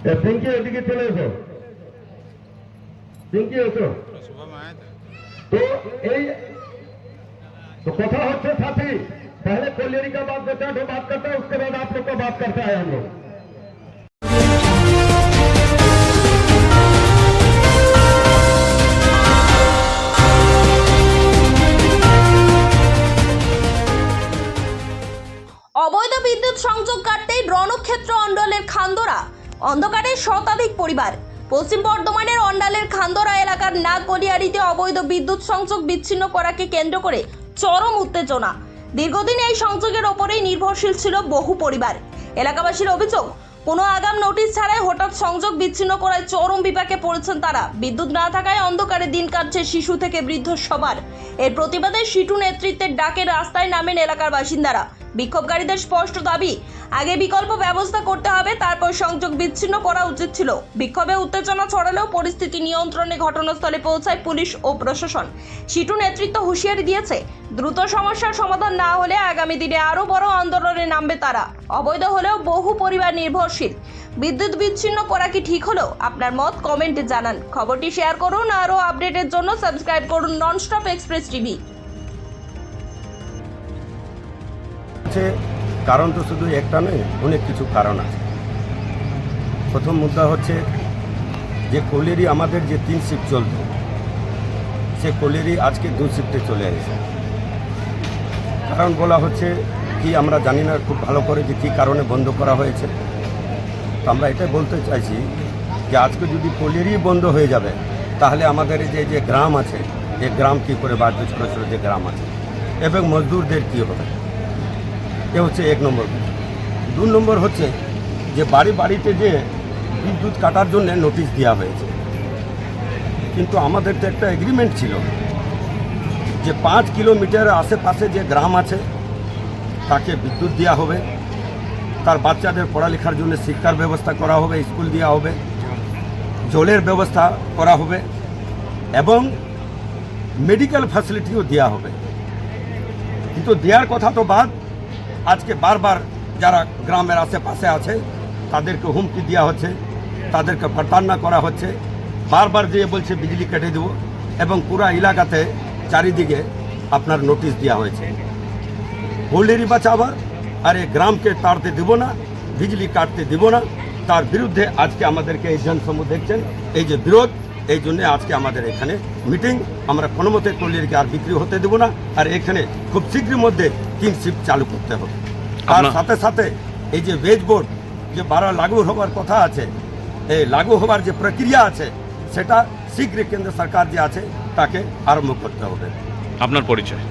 পিঙ্কি এদিকে চলে এসো, পিঙ্কি এসো। तो तो कथा होते साथी, पहले कोलियरी का बात बचा जो बात करता है, उसके बाद आप लोग का बात करता है हम लोग। অবৈধ বিদ্যুৎ সংযোগ কাটতেই রণক্ষেত্র অন্ডলের খান্দোরা অন্ধকারে শতাধিক পরিবার। পশ্চিম বর্ধমানের অন্ডালের খান্দোরা এলাকার নাগগলিয়ারিতে অবৈধ বিদ্যুৎ সংযোগ বিচ্ছিন্ন করাকে কেন্দ্র করে চরম উত্তেজনা। দীর্ঘদিন এই সংযোগের ওপরেই নির্ভরশীল ছিল বহু পরিবার। এলাকাবাসীর অভিযোগ, কোনো আগাম নোটিশ ছাড়াই হঠাৎ সংযোগ বিচ্ছিন্ন করায় চরম বিপাকে পড়েছেন তারা। বিদ্যুৎ না থাকায় অন্ধকারে দিন কাটছে শিশু থেকে বৃদ্ধ সবার। এর প্রতিবাদে সিটু নেতৃত্বের ডাকে রাস্তায় নামেন এলাকার বাসিন্দারা। বিক্ষোভকারীদের স্পষ্ট দাবি, আগে বিকল্প ব্যবস্থা করতে হবে, তারপর সংযোগ বিচ্ছিন্ন করা উচিত ছিল। বিক্ষোভে উত্তেজনা ছড়ালেও পরিস্থিতি নিয়ন্ত্রণে ঘটনাস্থলে পৌঁছায় পুলিশ ও প্রশাসন। সিটু নেতৃত্ব হুঁশিয়ারি দিয়েছে, দ্রুত সমস্যার সমাধান না হলে আগামী দিনে আরো বড় আন্দোলনে নামবে তারা। অবৈধ হলেও বহু পরিবার নির্ভরশীল। বিদ্যুৎ বিচ্ছিন্ন করা কি ঠিক হলো? আপনার মত কমেন্টে জানান। খবরটি শেয়ার করুন। আরো আপডেটের জন্য সাবস্ক্রাইব করুন ননস্টপ এক্সপ্রেস টিভি। কারণ তো শুধু একটা নয়, অনেক কিছু কারণ আছে। প্রথম মুদ্রা হচ্ছে যে কোলিয়ারি আমাদের যে 3 শিফট চলত, সে কোলিয়ারি আজকে 2 শিফটে চলে এসেছে। কারণ বলা হচ্ছে কি আমরা জানি না খুব ভালো করে যে কী কারণে বন্ধ করা হয়েছে। তো আমরা এটাই বলতে চাইছি যে আজকে যদি কোলিয়ারি বন্ধ হয়ে যাবে, তাহলে আমাদের যে গ্রাম আছে, এই গ্রাম কী করে বা ছোটো ছোটো যে গ্রাম আছে এবং মজদুরদের কী হবে, এ হচ্ছে 1 নম্বর। 2 নম্বর হচ্ছে যে বাড়িতে যে বিদ্যুৎ কাটার জন্য নোটিশ দেওয়া হয়েছে, কিন্তু আমাদের তো একটা এগ্রিমেন্ট ছিল যে 5 কিলোমিটার আশেপাশে যে গ্রাম আছে তাকে বিদ্যুৎ দেওয়া হবে, তার বাচ্চাদের পড়ালেখার জন্য শিক্ষার ব্যবস্থা করা হবে, স্কুল দেওয়া হবে, জলের ব্যবস্থা করা হবে এবং মেডিকেল ফ্যাসিলিটিও দেওয়া হবে। কিন্তু দেওয়ার কথা তো বাদ, আজকে বারবার যারা গ্রামের আশেপাশে আছে তাদেরকে হুমকি দেওয়া হচ্ছে, তাদেরকে প্রতারণা করা হচ্ছে। বারবার যে বলছে বিজলি কেটে দেবো এবং পুরা এলাকাতে চারিদিকে আপনার নোটিশ দেওয়া হয়েছে কোলিয়ারি বাঁচাবার, আর এই গ্রামকে তাড়তে দেব না, বিজলি কাটতে দেব না। তার বিরুদ্ধে আজকে আমাদেরকে এই জনসমূহ দেখছেন, এই যে বিরোধ, এই জন্য আজকে আমাদের এখানে মিটিং। আমরা কোনো মতে কোলিয়ারিকে আর বিক্রি হতে দেব না, আর এখানে খুব শীঘ্রের মধ্যে 3 শিফট চালু করতে হবে। তার সাথে সাথে এই যে ওয়েজ বোর্ড যে 12 লাগু হওয়ার কথা আছে, এই লাগু হওয়ার যে প্রক্রিয়া আছে সেটা শীঘ্রই কেন্দ্র সরকার যে আছে তাকে আরম্ভ করতে হবে। আপনার পরিচয়?